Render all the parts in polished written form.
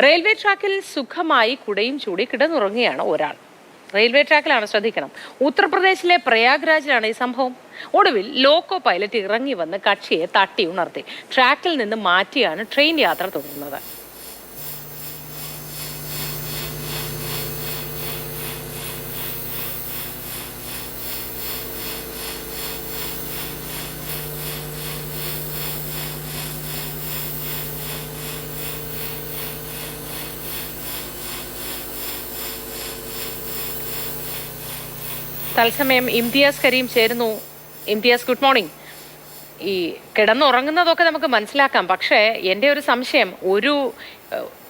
Railway ട്രാക്കിൽ സുഖമായി കുടയും ചൂടി കിടന്നുറങ്ങുകയാണ് ഒരാൾ. റെയിൽവേ ട്രാക്കിലാണ്, ശ്രദ്ധിക്കണം. ഉത്തർപ്രദേശിലെ പ്രയാഗ്രാജിലാണ് ഈ സംഭവം. ഒടുവിൽ ലോക്കോ പൈലറ്റ് ഇറങ്ങി വന്ന് കക്ഷിയെ തട്ടി ഉണർത്തി. ട്രാക്കിൽ നിന്ന് മാറ്റിയാണ് ട്രെയിൻ യാത്ര തുടരുന്നത്. തത്സമയം ഇംതിയാസ് കരീം ചേരുന്നു. Imtiaz, good morning. ഈ കിടന്നുറങ്ങുന്നതൊക്കെ നമുക്ക് മനസ്സിലാക്കാം, പക്ഷേ എൻ്റെ ഒരു സംശയം, ഒരു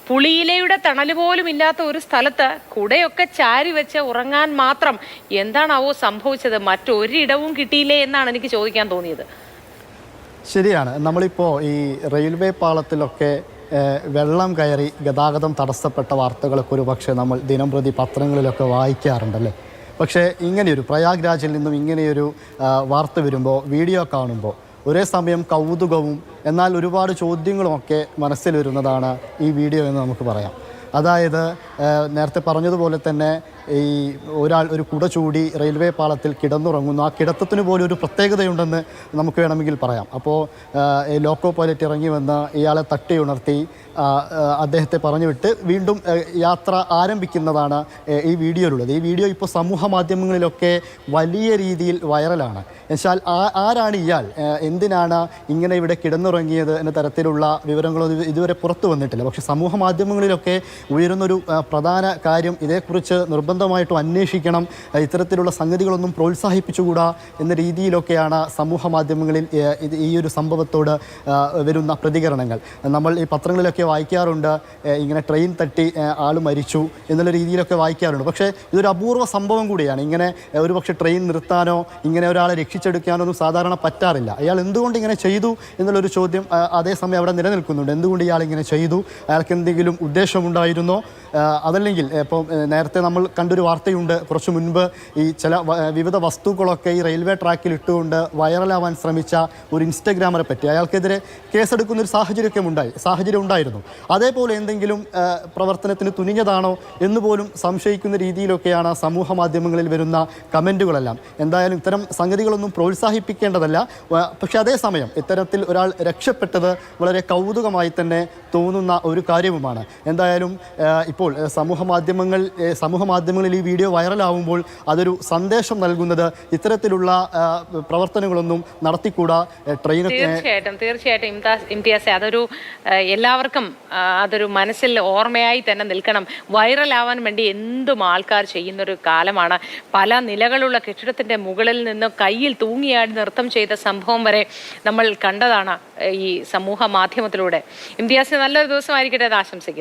പുളിയിലയുടെ തണല് പോലും ഇല്ലാത്ത ഒരു സ്ഥലത്ത് കുടയൊക്കെ ചാരി വെച്ച് ഉറങ്ങാൻ മാത്രം എന്താണാവോ സംഭവിച്ചത്? മറ്റൊരിടവും കിട്ടിയില്ലേ എന്നാണ് എനിക്ക് ചോദിക്കാൻ തോന്നിയത്. ശരിയാണ്. നമ്മളിപ്പോൾ ഈ റെയിൽവേ പാളത്തിലൊക്കെ വെള്ളം കയറി ഗതാഗതം തടസ്സപ്പെട്ട വാർത്തകളൊക്കെ ഒരു പക്ഷേ നമ്മൾ ദിനംപ്രതി പത്രങ്ങളിലൊക്കെ വായിക്കാറുണ്ടല്ലേ. പക്ഷേ ഇങ്ങനെയൊരു പ്രയാഗ്രാജിൽ നിന്നും ഇങ്ങനെയൊരു വാർത്ത വരുമ്പോൾ, വീഡിയോ കാണുമ്പോൾ ഒരേ സമയം കൗതുകവും എന്നാൽ ഒരുപാട് ചോദ്യങ്ങളുമൊക്കെ മനസ്സിൽ വരുന്നതാണ് ഈ വീഡിയോ എന്ന് നമുക്ക് പറയാം. അതായത് നേരത്തെ പറഞ്ഞതുപോലെ തന്നെ ഈ ഒരാൾ ഒരു കുട ചൂടി റെയിൽവേ പാളത്തിൽ കിടന്നുറങ്ങുന്നു. ആ കിടത്തത്തിന് പോലും ഒരു പ്രത്യേകതയുണ്ടെന്ന് നമുക്ക് വേണമെങ്കിൽ പറയാം. അപ്പോൾ ലോക്കോ പൈലറ്റ് ഇറങ്ങി വന്ന് ഇയാളെ തട്ടി ഉണർത്തി അദ്ദേഹത്തെ പറഞ്ഞു വിട്ട് വീണ്ടും യാത്ര ആരംഭിക്കുന്നതാണ് ഈ വീഡിയോയിലുള്ളത്. ഈ വീഡിയോ ഇപ്പോൾ സമൂഹ മാധ്യമങ്ങളിലൊക്കെ വലിയ രീതിയിൽ വൈറലാണ്. എന്നുവെച്ചാൽ ആരാണ് ഇയാൾ, എന്തിനാണ് ഇങ്ങനെ ഇവിടെ കിടന്നുറങ്ങിയത് എന്ന തരത്തിലുള്ള വിവരങ്ങളൊന്നും ഇതുവരെ പുറത്തു വന്നിട്ടില്ല. പക്ഷേ സമൂഹ മാധ്യമങ്ങളിലൊക്കെ ഉയരുന്നൊരു പ്രധാന കാര്യം, ഇതേക്കുറിച്ച് നിർബന്ധമായിട്ടും അന്വേഷിക്കണം, ഇത്തരത്തിലുള്ള സംഗതികളൊന്നും പ്രോത്സാഹിപ്പിച്ചുകൂടാ എന്ന രീതിയിലൊക്കെയാണ് സമൂഹ മാധ്യമങ്ങളിൽ ഈ ഒരു സംഭവത്തോട് വരുന്ന പ്രതികരണങ്ങൾ. നമ്മൾ ഈ പത്രങ്ങളിലൊക്കെ വായിക്കാറുണ്ട്, ഇങ്ങനെ ട്രെയിൻ തട്ടി ആൾ മരിച്ചു എന്നുള്ള രീതിയിലൊക്കെ വായിക്കാറുണ്ട്. പക്ഷേ ഇതൊരു അപൂർവ സംഭവം കൂടിയാണ്. ഇങ്ങനെ ഒരു പക്ഷേ ട്രെയിൻ നിർത്താനോ ഇങ്ങനെ ഒരാളെ രക്ഷിച്ചെടുക്കാനോ ഒന്നും സാധാരണ പറ്റാറില്ല. അയാൾ എന്തുകൊണ്ട് ഇങ്ങനെ ചെയ്തു എന്നുള്ളൊരു ചോദ്യം അതേസമയം അവിടെ നിലനിൽക്കുന്നുണ്ട്. എന്തുകൊണ്ട് ഇയാൾ ഇങ്ങനെ ചെയ്തു? അയാൾക്ക് എന്തെങ്കിലും ഉദ്ദേശമുണ്ടായിരുന്നോ? അതല്ലെങ്കിൽ ഇപ്പോൾ നേരത്തെ നമ്മൾ കണ്ടൊരു വാർത്തയുണ്ട് കുറച്ച് മുൻപ്, ഈ ചില വിവിധ വസ്തുക്കളൊക്കെ ഈ റെയിൽവേ ട്രാക്കിൽ ഇട്ടുകൊണ്ട് വൈറലാവാൻ ശ്രമിച്ച ഒരു ഇൻസ്റ്റഗ്രാമറെ പറ്റി അയാൾക്കെതിരെ കേസെടുക്കുന്നൊരു സാഹചര്യം ഉണ്ടായിരുന്നു. അതേപോലെ എന്തെങ്കിലും പ്രവർത്തനത്തിന് തുനിഞ്ഞതാണോ എന്ന് പോലും സംശയിക്കുന്ന രീതിയിലൊക്കെയാണ് സമൂഹ മാധ്യമങ്ങളിൽ വരുന്ന കമൻറ്റുകളെല്ലാം. എന്തായാലും ഇത്തരം സംഗതികളൊന്നും പ്രോത്സാഹിപ്പിക്കേണ്ടതല്ല. പക്ഷെ അതേസമയം ഇത്തരത്തിൽ ഒരാൾ രക്ഷപ്പെട്ടത് വളരെ കൗതുകമായി തന്നെ തോന്നുന്ന ഒരു കാര്യവുമാണ്. എന്തായാലും ഇപ്പോൾ സമൂഹ മാധ്യമങ്ങളിൽ ഈ വീഡിയോ വൈറലാവുമ്പോൾ അതൊരു സന്ദേശം നൽകുന്നത് ഇത്തരത്തിലുള്ള പ്രവർത്തനങ്ങളൊന്നും നടത്തിക്കൂടാ. തീർച്ചയായിട്ടും ഇംതിയാസ്, അതൊരു എല്ലാവർക്കും അതൊരു മനസ്സിൽ ഓർമ്മയായി തന്നെ നിൽക്കണം. വൈറലാവാൻ വേണ്ടി എന്തും ആൾക്കാർ ചെയ്യുന്നൊരു കാലമാണ്. പല നിലകളുള്ള കെട്ടിടത്തിന്റെ മുകളിൽ നിന്ന് കയ്യിൽ തൂങ്ങിയാടി നൃത്തം ചെയ്ത സംഭവം വരെ നമ്മൾ കണ്ടതാണ് ഈ സമൂഹ മാധ്യമത്തിലൂടെ. ഇംതിയാസിന് നല്ലൊരു ദിവസമായിരിക്കട്ടെ എന്ന് ആശംസിക്കുന്നു.